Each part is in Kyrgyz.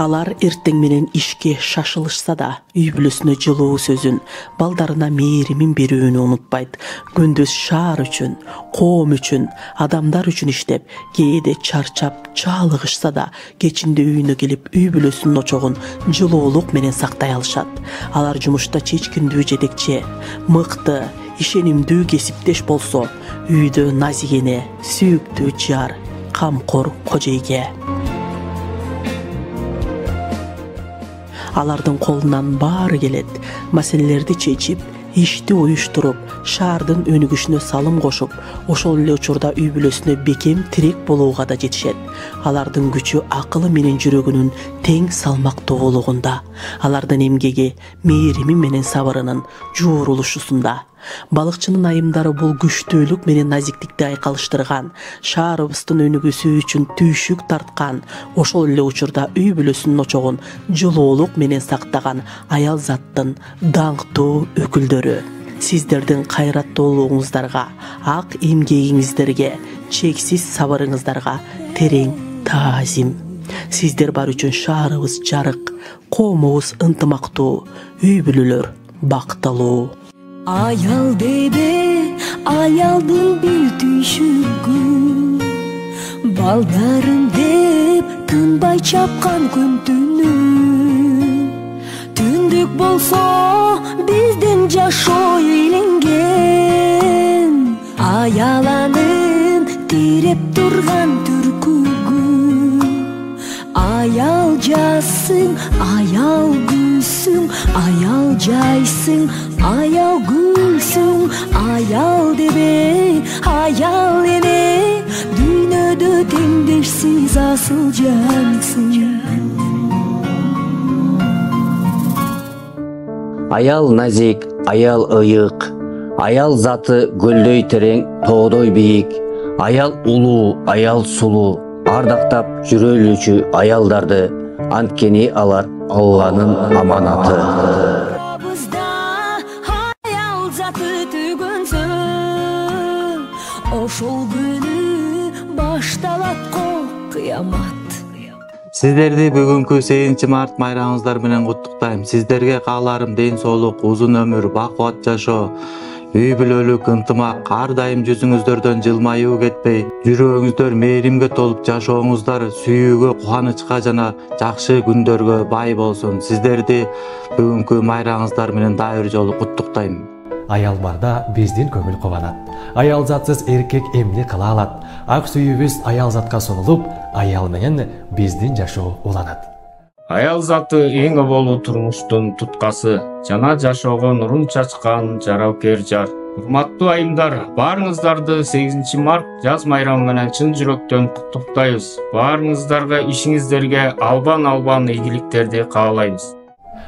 Алар эртең менен ишке шашылышса да, үй бүлөсүнө жылуу сөзүн, балдарына мээримин берүүнү унутпайт. Күндүз шаар үчүн, коом үчүн, адамдар үчүн иштеп, кээде чарчап, чаалыгышса да, кечинде үйүнө келип, үй бүлөсүнүн очогун жылуулук менен сактай алышат. Алар жумушта чечкиндүү жетекчи, мыкты, ишенимдүү кесиптеш болсо, үйдө назигене, сүйүктүү жар, камкор кожойге. Алардын колунан баары келет. Маселелерди чечип, ишти уюштуруп, шаардын өнүгүшүнө салым кошуп, ошол эле учурда үй бүлөсүнө бекем тирек болууга да жетишет. Алардын күчү акылы менен жүрөгүнүн тең салмактуулугунда, алардын эмгеги, мээрими менен сабырынын жуурулушусунда. Балыкчынын айымдары бул күчтүүлүк менен назиктикти айкалыштырган, шаарыбыздын өнүгүүсү үчүн түйшүк тарткан, ошол эле учурда үй бүлөсүнүн очогун жылуулук менен сактаган аял заттын даңктуу өкүлдөрү. Сиздердин кайраттуулугуңуздарга, ак эмгегиңиздерге, чексиз сабырыңыздарга терең таазим. Сиздер бар үчүн шаарыбыз жарык, коомубуз ынтымактуу, үй бүлөлөр бактылуу. Аял бебе, аялдын бир түйшүгү, балдарым деп тынбай чапкан күн түнү. Түндүк болсо биздин жашоо үйленген, аял анын тиреп турган түркүгү. Аял жасың, аял гүлсүң, аял жайсың, аял гүлсүң, аял дебе, аял эне, дүйнөдө теңдешсиз асыл жансың. Аял назик, аял ыйык, аял заты гөлдөй терең, тоодой бийик, аял улуу, аял сулуу, ардактап жүрөлүчү аялдарды, анткени алар Алланын аманаты. Аял заты түгөнсө, ошол күнү башталат кыямат. Сиздерди бүгүнкү 8 март майрамыңыздар менен куттуктайм. Сиздерге кааларым ден соолук, узун өмүр, бакубат жашоо, үй бүлөлүк ынтымак, ар дайым жүзүңүздөрдөн жылмаюу кетпей, жүрөгүңүздөр мээримге толуп, жашооңуздар сүйүүгө, кубанычка жана жакшы күндөргө бай болсун. Сиздерди бүгүнкү майрамыңыздар менен дагы бир жолу куттуктайм. Аял барда биздин көңүл кубанат. Аял затсыз эркек эмне кыла алат? Ак сүйүүбүз аял затка сунулуп, аял менен биздин жашоо уланат. Аял заты эң оболу турмуштун туткасы, жана жашоого нурун чачкан жаралкер жар. Урматтуу айымдар, баарыңыздарды 8 март жаз майрамы менен чын жүрөктөн куттуктайбыз. Баарыңыздарга ишиңиздерге албан ийгиликтерди каалайбыз.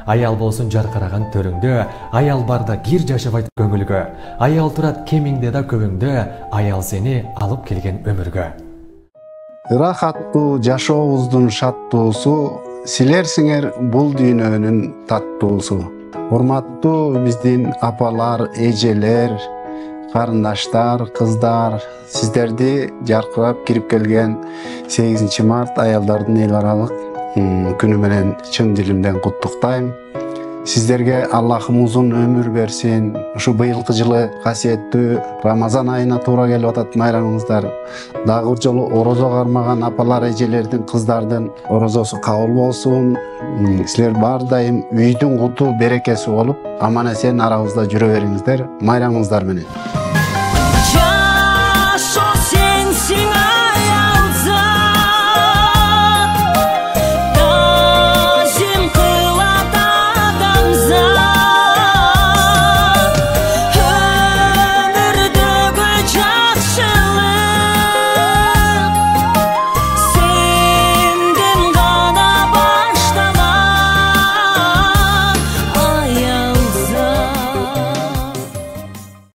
Аял болсун жаркыраган төрүңдө, аял барда кир жашабайт көңүлгө, аял турат кемиңде да көбүңдө, аял сени алып келген өмүргө. Ырахаттуу жашообуздун шаттуусу, силерсиңер бул дүйнөнүн таттуусу. Урматтуу биздин апалар, эжелер, карындаштар, кыздар, сиздерди жаркырап кирип келген 8 март аялдардын эл аралык күнү менен чын дилимден куттуктайм. Сиздерге Аллахым узун өмүр берсин. Ушу быйылкы жылы касиеттүү Рамазан айына туура келип атат майрамыңыздар. Дагы бир жолу орозо кармаган апалар, эжелердин, кыздардын орозосу кабыл болсун. Силер бар дайым үйдүн куту берекеси болуп, аман эсен арабызда жүрө бериңиздер. Майрамыңыздар менен.